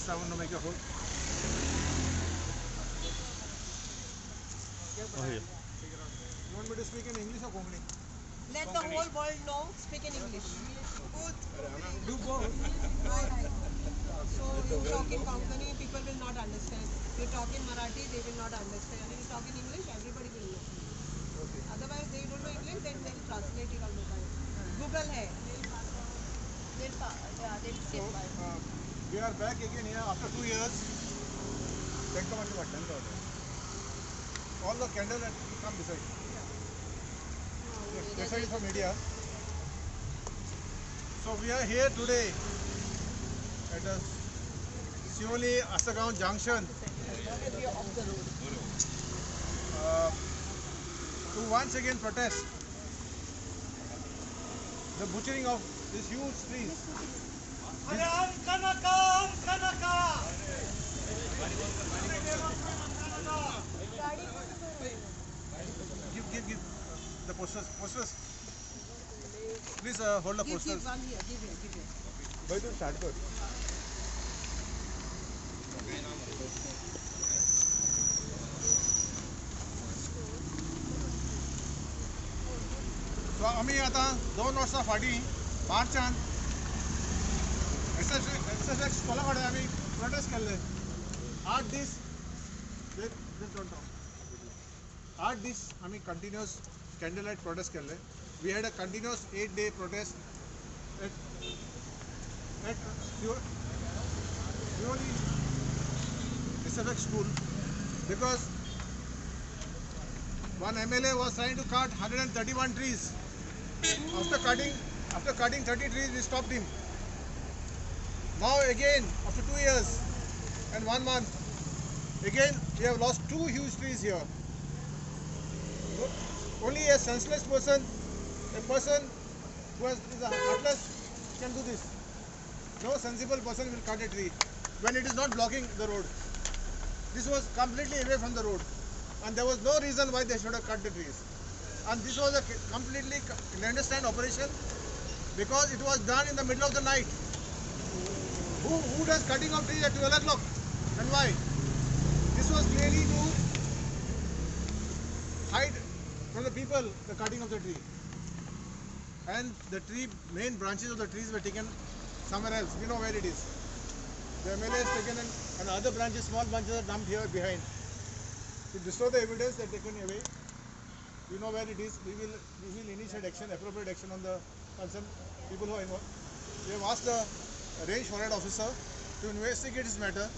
I want to make a hole. Oh, yeah. You want me to speak in English or Konkani? Let the whole world know, speak in English. Both. Do both. Right. So you talk in Konkani, people will not understand. You talk in Marathi, they will not understand. When you talk in English, everybody will know. Okay. Otherwise, they don't know English, then they will translate it on mobile. Google hai. So we are back again here after 2 years. All the candle and come beside. This side is for media. So we are here today at the Sioli Asagaon Junction to once again protest the butchering of these huge trees. Give the posters. Please hold the posters. Give one here, give here. Why don't start first? So आम्ही आता 2 वर्षा फाटी मार्चान SSX कोलाकडे आम्ही protest केले 8 दीस 8 दीस आम्ही continuous candle light protest केले. We had a continuous 8-day protest at Sioli SFX school because one MLA was trying to cut 131 trees. After cutting 30 trees, we stopped him. Now again, after 2 years and 1 month, again we have lost 2 huge trees here. Only a senseless person, a person who is heartless can do this. No sensible person will cut a tree when it is not blocking the road. This was completely away from the road and there was no reason why they should have cut the trees. And this was a completely clandestine operation because it was done in the middle of the night. Who does cutting of trees at 12 o'clock and why? This was clearly to hide from the people the cutting of the tree. And the main branches of the trees were taken somewhere else. We know where it is. The MLA is taken and other branches, small branches are dumped here behind. To destroy the evidence, they are taken away. We know where it is. We will initiate action, appropriate action on the concerned people who are involved. We have asked the range foreign officer to investigate this matter,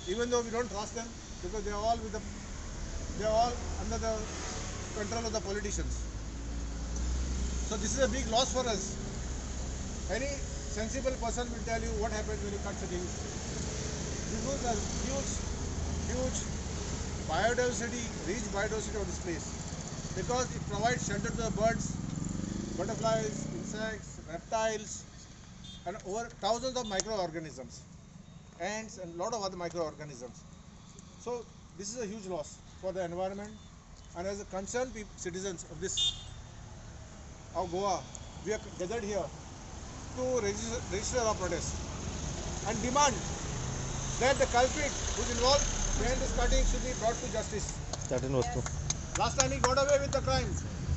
even though we don't trust them because they are all under the control of the politicians. So this is a big loss for us. Any sensible person will tell you what happens when you cut such a huge tree. This was a huge biodiversity, rich biodiversity of this place because it provides shelter to the birds, butterflies, insects, reptiles, and over thousands of microorganisms, ants, and a lot of other microorganisms. So this is a huge loss for the environment, and as a concerned citizens of Goa, we are gathered here to register our protest and demand that the culprit who is involved behind this cutting should be brought to justice. Last time he got away with the crime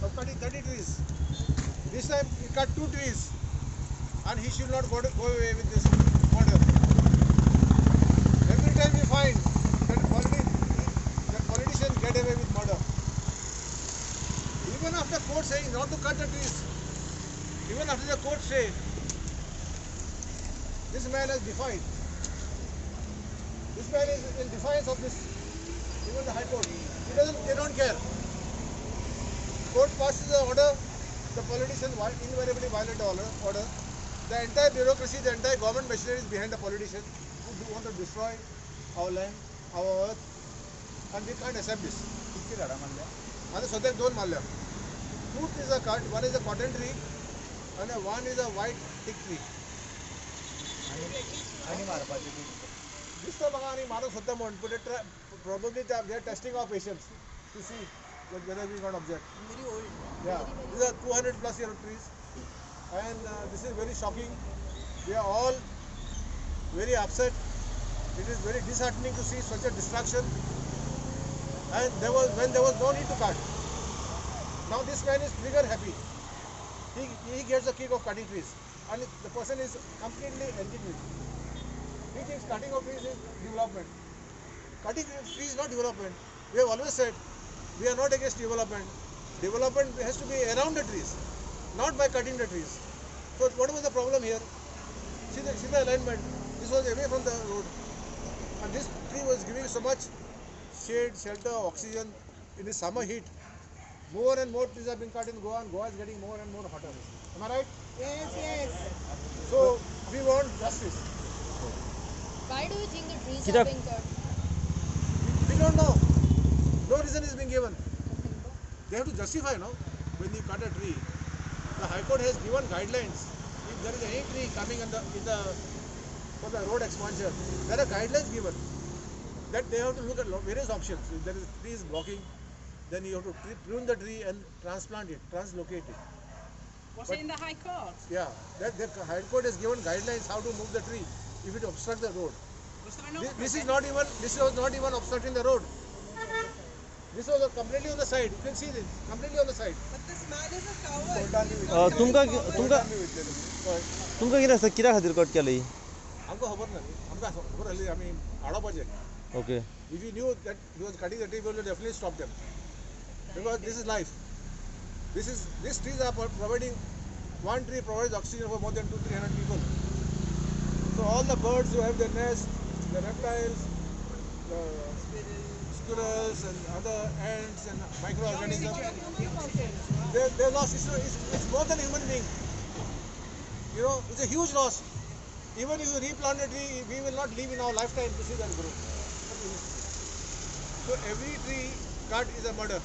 of cutting 30 trees. This time he cut 2 trees and he should not go away with this murder. Every time we find that politicians get away with murder. Even after court saying not to cut the trees, even after the court say, this man has defied. This man is in defiance of this, even the High Court. They don't care. Court passes the order, the politician invariably violate the order. The entire bureaucracy, the entire government machinery is behind the politician who do want to destroy our land, our earth, and we can't accept this. And so there are 2 malya. 2 trees are cut, one is a cotton tree and one is a white teak tree. This time probably they are testing our patience to see whether we can object. Very old. Yeah, these are 200 plus year trees and this is very shocking. We are all very upset. It is very disheartening to see such a destruction. And when there was no need to cut. Now this man is trigger happy. He gets the kick of cutting trees, and the person is completely anti-tree. He thinks cutting of trees is development. Cutting trees is not development. We have always said we are not against development. Development has to be around the trees, not by cutting the trees. So what was the problem here? See the alignment. This was away from the road, and this tree was giving so much shade, shelter, oxygen in the summer heat. More and more trees are being cut in Goa, and Goa is getting more and more hotter. Am I right? Yes, yes. So we want justice. Why do you think the trees Kira- are being cut? We don't know. No reason is being given. They have to justify, no? When you cut a tree, the High Court has given guidelines. If there is any tree coming for the road expansion, there are guidelines given that they have to look at various options. If there is trees blocking, then you have to prune the tree and transplant it, translocate it. Was But- it in the High Court? Yeah, that the High Court has given guidelines how to move the tree if it obstructs the road. Was there no This was not even obstructing the road. This was completely on the side. You can see this completely on the side. But this man is a coward. He's not coming तुमका forward. तुमका तुमका कितें दिसता कित्याक खातीर cut केली आमकां खबर ना आमकां खबर आसली आमी आडोवपाचें. Okay If you knew that he was cutting the tree, we would definitely stop them. Because this is life. These trees are providing, one tree provides oxygen for more than 200-300 people. So all the birds who have their nest, the reptiles, the squirrels and other ants and microorganisms, they lost. It's more than human being. You know, it's a huge loss. Even if you replant a tree, we will not live in our lifetime to see that grow. So every tree cut is a murder.